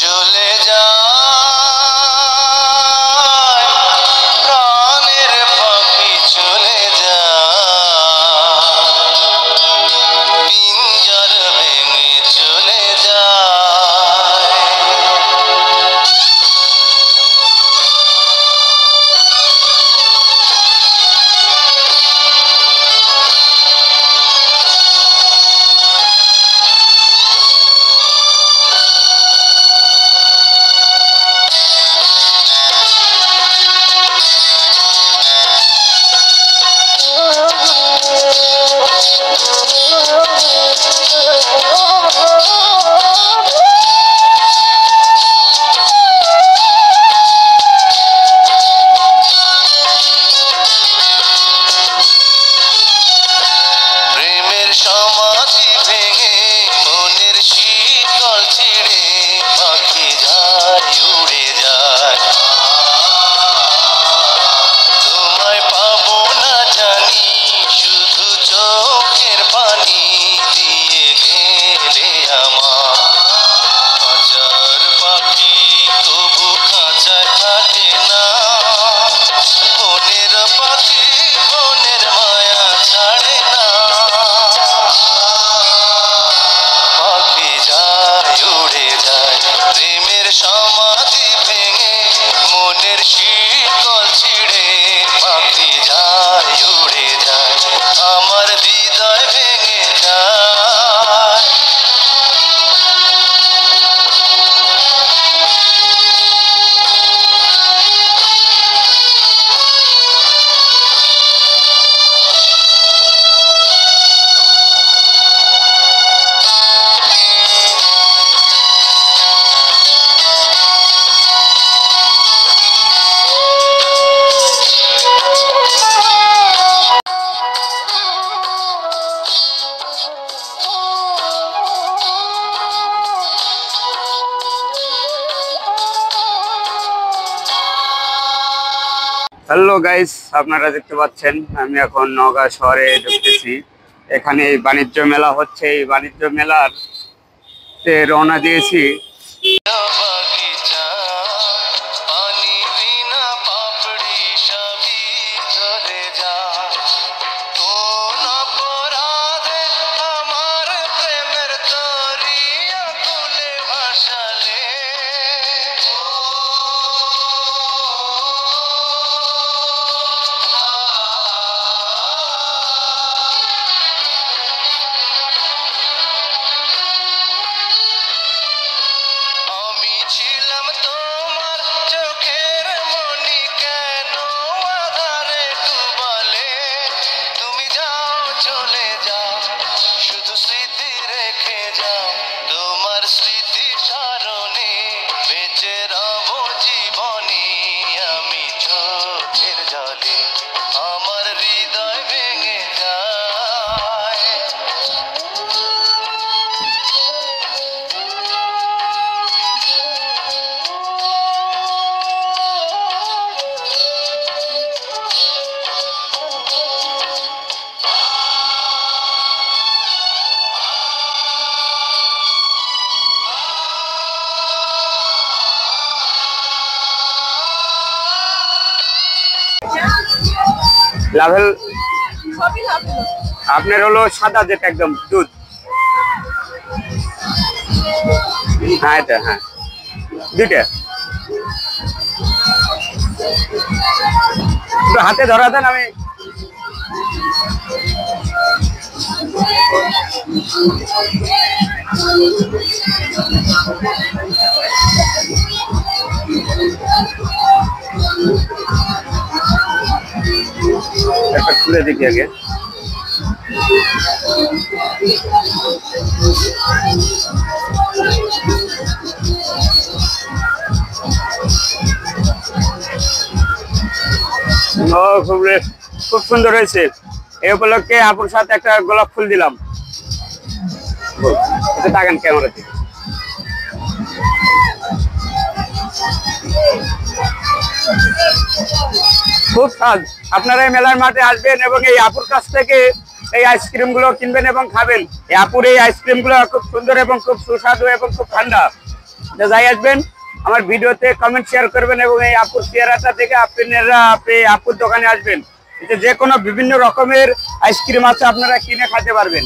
চলে যায় প্রাণের পাখি চলে যায় পিঞ্জর ভেঙে চলে যায় সমাধি ভেঙে মনের শীতল ছিঁড়ে পাখি যায় উড়ে যায় তোমায় পাবো না জানি শুধু চোখের পানি দিয়ে গেলে আমার খাঁচার পাখি তবু খাঁচায় থাকে না মনের পাখি মনের মায়া ছাড়ে না উড়ে যায় প্রেমের সমাধি ভেঙে মনের শীতল ছিঁড়ে পাখি যায় উড়ে যায় আমার হৃদয় ভেঙে যায় হ্যালো গাইস, আপনারা দেখতে পাচ্ছেন আমি এখন নওগাঁ শহরে ঢুকতেছি। এখানে বাণিজ্য মেলা হচ্ছে, এই বাণিজ্য মেলার রওনা দিয়েছি। ছিলাম তোমার চোখের মনি কেন আধারে ডুবালে তুমি যাও চলে যাও শুধু স্মৃতি রেখে যাও তোমার স্মৃতি স্মরণে বেঁচে রব জীবনে আমি চোখের জলে আমার হৃদয় ভেঙে যায় লাভেল আপনার হলো সাদা যেটা একদম দুধ, হ্যাঁ এটা হ্যাঁ দুইটা একটু হাতে ধরা দেন। আমি একটা খুলে দেখি আগে। খুব সুন্দর হয়েছে। এই উপলক্ষে আপুর সাথে একটা গোলাপ ফুল দিলাম। তাকান ক্যামেরাতে। খুব স্বাদ। আপনারা এই মেলার মাঠে আসবেন এবং এই আপুর কাছ থেকে এই আইসক্রিম গুলো কিনবেন এবং খাবেন। এই আপুর এই আইসক্রিম গুলো খুব সুন্দর এবং খুব সুস্বাদু এবং খুব ঠান্ডা। তো যাই আসবেন আমার ভিডিওতে কমেন্ট শেয়ার করবেন এবং এই আপুর পেয়ারাটা থেকে আপনারা আপুর দোকানে আসবেন। এতে যে কোনো বিভিন্ন রকমের আইসক্রিম আছে, আপনারা কিনে খেতে পারবেন।